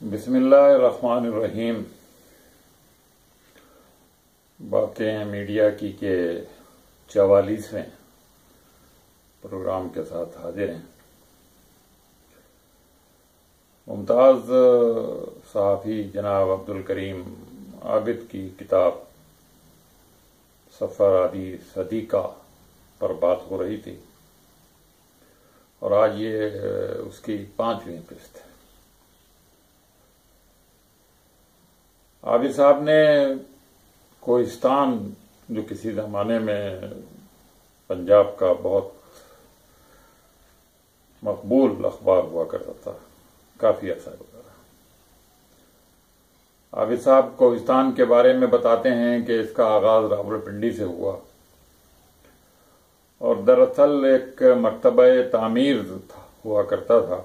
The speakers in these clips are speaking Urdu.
بسم اللہ الرحمن الرحیم۔ باتیں میڈیا کی کے 44ویں پروگرام کے ساتھ حاضر ہیں۔ ممتاز صحافی جناب عبدالکریم عابد کی کتاب سفر آدی صدیقہ پر بات ہو رہی تھی، اور آج یہ اس کی 5ویں قسط ہے۔ عابد صاحب نے کوہستان، جو کسی زمانے میں پنجاب کا بہت مقبول اخبار ہوا کرتا تھا، کافی عرصہ گزرا۔ عابد صاحب کوہستان کے بارے میں بتاتے ہیں کہ اس کا آغاز راولپنڈی سے ہوا، اور دراصل ایک مکتبہ تعمیر ہوا کرتا تھا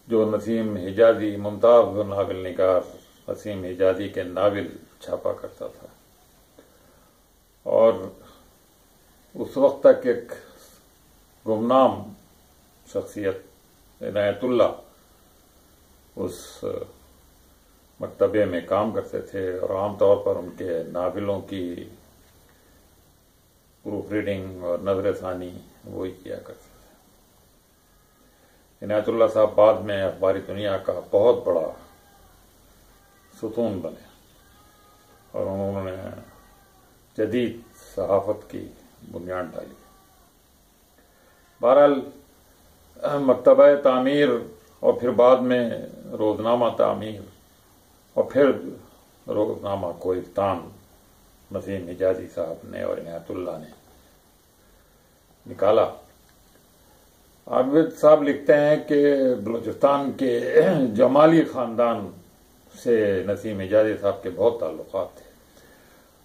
جو نسیم حجازی، ممتاز ناول نگار نسیم حجازی کے ناول چھاپا کرتا تھا، اور اس وقت تک ایک گمنام شخصیت عنایت اللہ اس مکتبے میں کام کرتے تھے، اور عام طور پر ان کے ناولوں کی پروف ریڈنگ اور نظر ثانی وہی کیا کرتے تھے۔ عنایت اللہ صاحب بعد میں اخباری دنیا کا بہت بڑا ستون بنے، اور انہوں نے جدید صحافت کی بنیاد ڈالی۔ بہرحال مکتبہ تعمیر، اور پھر بعد میں روزنامہ تعمیر، اور پھر روزنامہ کوہستان نسیم حجازی صاحب نے اور عنایت اللہ نے نکالا۔ عابد صاحب لکھتے ہیں کہ بلوچستان کے جمالی خاندان سے نسیم حجازی صاحب کے بہت تعلقات تھے،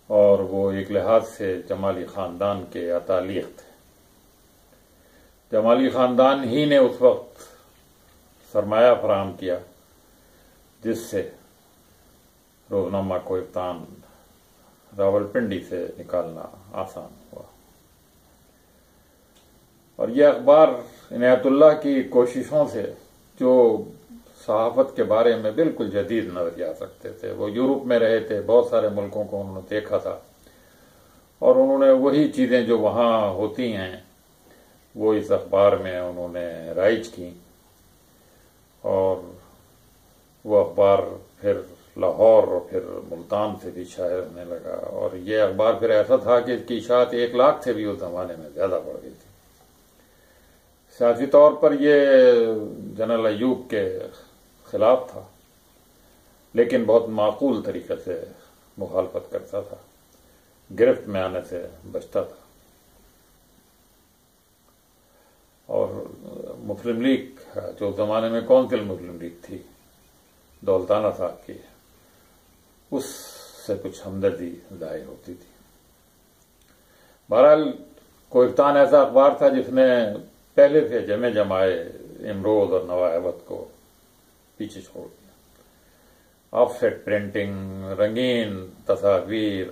اور وہ ایک لحاظ سے جمالی خاندان کے اتالیق تھے۔ جمالی خاندان ہی نے اس وقت سرمایہ فراہم کیا جس سے روزنامہ کوہستان راولپنڈی سے نکالنا آسان ہوا، اور یہ اخبار عنایت اللہ کی کوششوں سے، جو صحافت کے بارے میں بالکل جدید نظریات رکھتے تھے، وہ یورپ میں رہے تھے، بہت سارے ملکوں کو انہوں نے دیکھا تھا، اور انہوں نے وہی چیزیں جو وہاں ہوتی ہیں وہ اس اخبار میں انہوں نے رائج کی، اور وہ اخبار پھر لاہور اور پھر ملتان سے بھی شائع ہونے لگا، اور یہ اخبار پھر ایسا تھا کہ اس کی اشاعت 1 لاکھ سے بھی اس زمانے میں زیادہ بڑھ گئی تھی۔ سیاسی طور پر یہ جنرل ایوب کے خلاف تھا، لیکن بہت معقول طریقے سے مخالفت کرتا تھا، گرفت میں آنے سے بچتا تھا۔ اور مسلم لیگ، جو زمانے میں کونسل مسلم لیگ تھی دولتانہ صاحب کی، اس سے کچھ ہمدردی ظاہر ہوتی تھی۔ بہرحال کوہستان ایسا اخبار تھا جس نے پہلے سے جمع جمائے امروز اور نوائبت کو پیچھے چھوڑ دیا۔ آف سیٹ پرنٹنگ، رنگین تصاویر،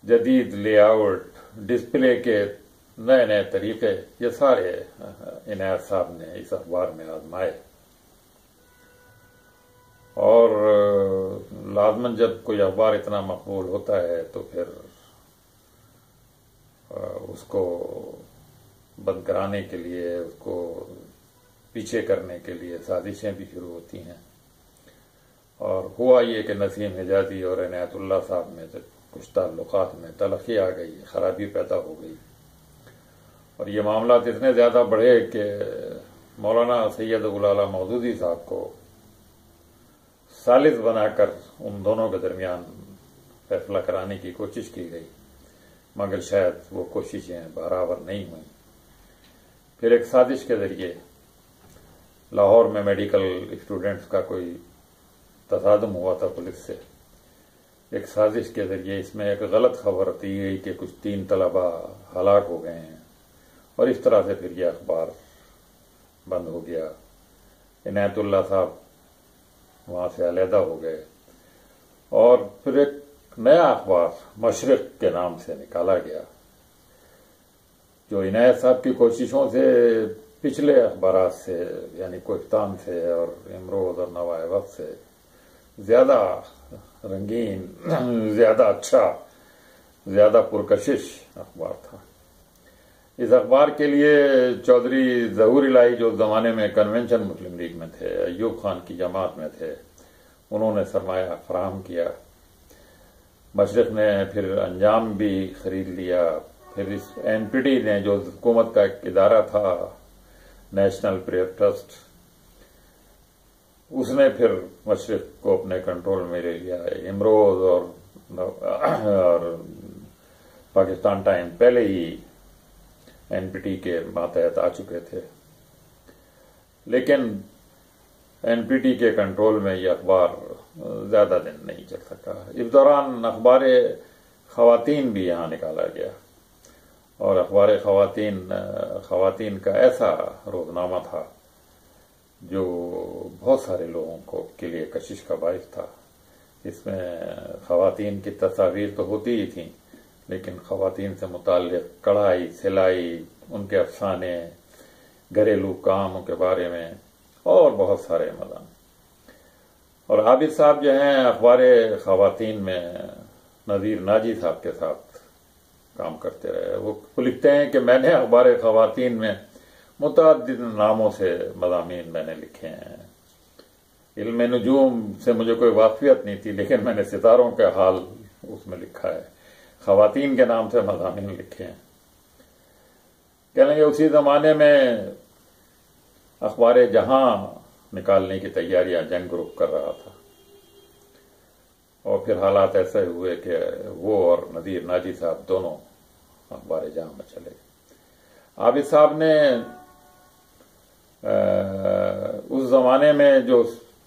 جدید لے آؤٹ، ڈسپلے کے نئے نئے طریقے، یہ سارے عنایت صاحب نے اس اخبار میں آزمائے، اور لازماً جب کوئی اخبار اتنا مقبول ہوتا ہے تو پھر اس کو بند کرانے کے لیے، اس کو پیچھے کرنے کے لیے سازشیں بھی شروع ہوتی ہیں، اور ہوا یہ کہ نسیم حجازی اور عنایت اللہ صاحب میں کچھ تعلقات میں تلخی آ گئی، خرابی پیدا ہو گئی، اور یہ معاملات اتنے زیادہ بڑھے کہ مولانا سید ابوالعلا مودودی صاحب کو ثالث بنا کر ان دونوں کے درمیان فیصلہ کرانے کی کوشش کی گئی، مگر شاید وہ کوششیں برابر نہیں ہوئیں۔ پھر ایک سازش کے ذریعے لاہور میں میڈیکل اسٹوڈنٹس کا کوئی تصادم ہوا تھا پولیس سے، ایک سازش کے ذریعے اس میں ایک غلط خبر دی گئی کہ کچھ 3 طلبہ ہلاک ہو گئے ہیں، اور اس طرح سے پھر یہ اخبار بند ہو گیا۔ عنایت اللہ صاحب وہاں سے علیحدہ ہو گئے، اور پھر ایک نیا اخبار مشرق کے نام سے نکالا گیا، جو عنایت صاحب کی کوششوں سے پچھلے اخبارات سے یعنی کوہستان سے اور امروز اور نوائے وقت سے زیادہ رنگین، زیادہ اچھا، زیادہ پرکشش اخبار تھا۔ اس اخبار کے لیے چودھری ظہور الہی جو زمانے میں کنونشن مسلم لیگ میں تھے، ایوب خان کی جماعت میں تھے، انہوں نے سرمایہ فراہم کیا۔ مشرق نے پھر انجام بھی خرید لیا، پھر اس این پی ٹی نے جو حکومت کا ایک ادارہ تھا نیشنل پریئر ٹرسٹ، اس نے پھر مشرق کو اپنے کنٹرول میں لے لیا۔ امروز اور پاکستان ٹائم پہلے ہی این پی ٹی کے ماتحت آ چکے تھے، لیکن این پی ٹی کے کنٹرول میں یہ اخبار زیادہ دن نہیں چل سکا۔ اس دوران اخبار خواتین بھی یہاں نکالا گیا، اور اخبار خواتین کا ایسا روزنامہ تھا جو بہت سارے لوگوں کے لیے کشش کا باعث تھا۔ اس میں خواتین کی تصاویر تو ہوتی ہی تھیں، لیکن خواتین سے متعلق کڑھائی، سلائی، ان کے افسانے، گھریلو کاموں کے بارے میں اور بہت سارے مضامین۔ اور عابد صاحب جو ہیں اخبار خواتین میں نذیر ناجی صاحب کے ساتھ کام کرتے رہے۔ وہ لکھتے ہیں کہ میں نے اخبار خواتین میں متعدد ناموں سے مضامین میں نے لکھے ہیں۔ علم نجوم سے مجھے کوئی واقفیت نہیں تھی، لیکن میں نے ستاروں کا حال اس میں لکھا ہے، خواتین کے نام سے مضامین لکھے ہیں۔ کہہ لیں گے اسی زمانے میں اخبار جہاں نکالنے کی تیاریاں جنگ گروپ کر رہا تھا، اور پھر حالات ایسے ہوئے کہ وہ اور نذیر ناجی صاحب دونوں اخبار جہاں میں چلے گئے۔ عابد صاحب نے اس زمانے میں جو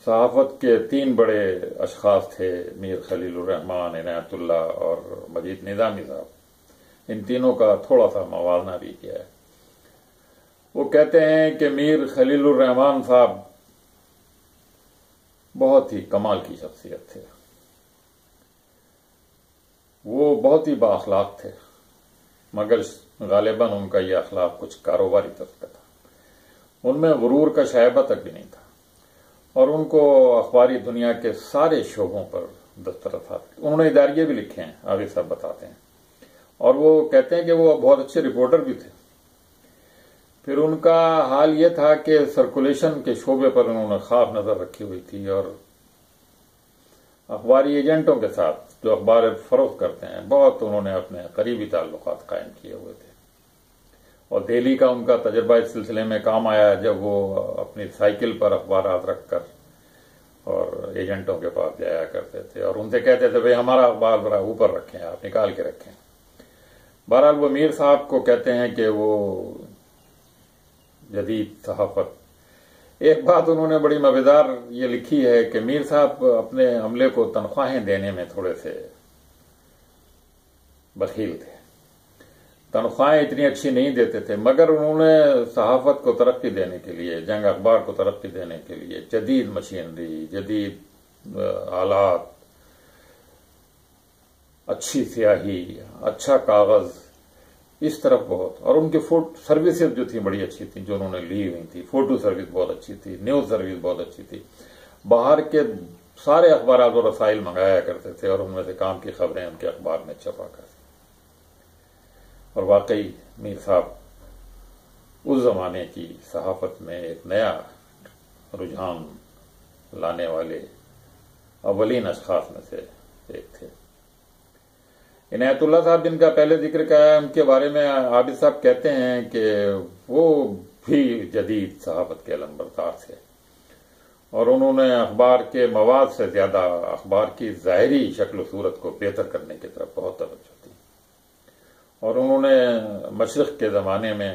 صحافت کے تین بڑے اشخاص تھے، میر خلیل الرحمان، عنایت اللہ اور مجید نظامی صاحب، ان تینوں کا تھوڑا سا موازنہ بھی کیا ہے۔ وہ کہتے ہیں کہ میر خلیل الرحمان صاحب بہت ہی کمال کی شخصیت تھے، وہ بہت ہی بااخلاق تھے، مگر غالباً ان کا یہ اخلاق کچھ کاروباری طبقہ تھا، ان میں غرور کا شائبہ تک بھی نہیں تھا، اور ان کو اخباری دنیا کے سارے شعبوں پر دسترس حاصل۔ انہوں نے اداریے بھی لکھے ہیں، آگے سب بتاتے ہیں، اور وہ کہتے ہیں کہ وہ بہت اچھے رپورٹر بھی تھے۔ پھر ان کا حال یہ تھا کہ سرکولیشن کے شعبے پر انہوں نے خاص نظر رکھی ہوئی تھی، اور اخباری ایجنٹوں کے ساتھ جو اخبار فروخت کرتے ہیں بہت انہوں نے اپنے قریبی تعلقات قائم کیے ہوئے تھے، اور دہلی کا ان کا تجربہ اس سلسلے میں کام آیا جب وہ اپنی سائیکل پر اخبارات رکھ کر اور ایجنٹوں کے پاس جایا کرتے تھے، اور ان سے کہتے تھے بھئی ہمارا اخبار ذرا اوپر رکھیں، آپ نکال کے رکھیں۔ بہرحال وہ میر صاحب کو کہتے ہیں کہ وہ جدید صحافت، ایک بات انہوں نے بڑی مزیدار یہ لکھی ہے کہ میر صاحب اپنے عملے کو تنخواہیں دینے میں تھوڑے سے بخیل تھے، تنخواہیں اتنی اچھی نہیں دیتے تھے، مگر انہوں نے صحافت کو ترقی دینے کے لیے، جنگ اخبار کو ترقی دینے کے لیے جدید مشینری، جدید آلات، اچھی سیاہی، اچھا کاغذ، اس طرف بہت، اور ان کی سروسز جو تھیں بڑی اچھی تھیں جو انہوں نے لی ہوئی تھی، فوٹو سروس بہت اچھی تھی، نیوز سروس بہت اچھی تھی، باہر کے سارے اخبارات و رسائل منگایا کرتے تھے، اور ان میں سے کام کی خبریں ان کے اخبار میں چھپا کرتے، اور واقعی میر صاحب اس زمانے کی صحافت میں ایک نیا رجحان لانے والے اولین اشخاص میں سے ایک تھے۔ عنایت اللہ صاحب جن کا پہلے ذکر کیا ہے، ان کے بارے میں عابد صاحب کہتے ہیں کہ وہ بھی جدید صحافت کے علمبردار تھے، اور انہوں نے اخبار کے مواد سے زیادہ اخبار کی ظاہری شکل و صورت کو بہتر کرنے کی طرف بہت توجہ دی، اور انہوں نے مشرق کے زمانے میں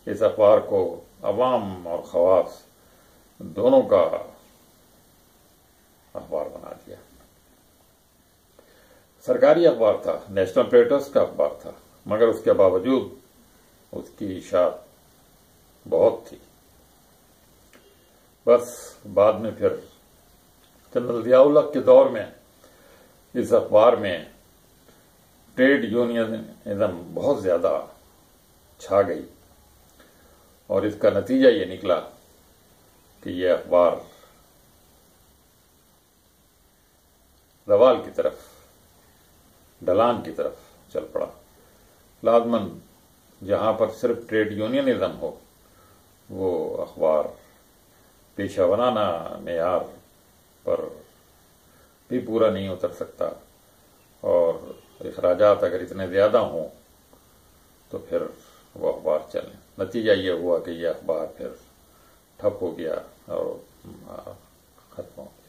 اس اخبار کو عوام اور خواص دونوں کا اخبار بنا دیا۔ سرکاری اخبار تھا، نیشنل پریئر ٹرسٹ کا اخبار تھا، مگر اس کے باوجود اس کی اشاعت بہت تھی۔ بس بعد میں پھر جنرل ضیاء الحق کے دور میں اس اخبار میں ٹریڈ یونینزم بہت زیادہ چھا گئی، اور اس کا نتیجہ یہ نکلا کہ یہ اخبار زوال کی طرف، ڈھلان کی طرف چل پڑا۔ لازماً جہاں پر صرف ٹریڈ یونینزم ہو وہ اخبار پیشہ ورانہ معیار پر بھی پورا نہیں اتر سکتا، اور اخراجات اگر اتنے زیادہ ہوں تو پھر وہ اخبار چلیں۔ نتیجہ یہ ہوا کہ یہ اخبار پھر ٹھپ ہو گیا اور ختم ہو گیا۔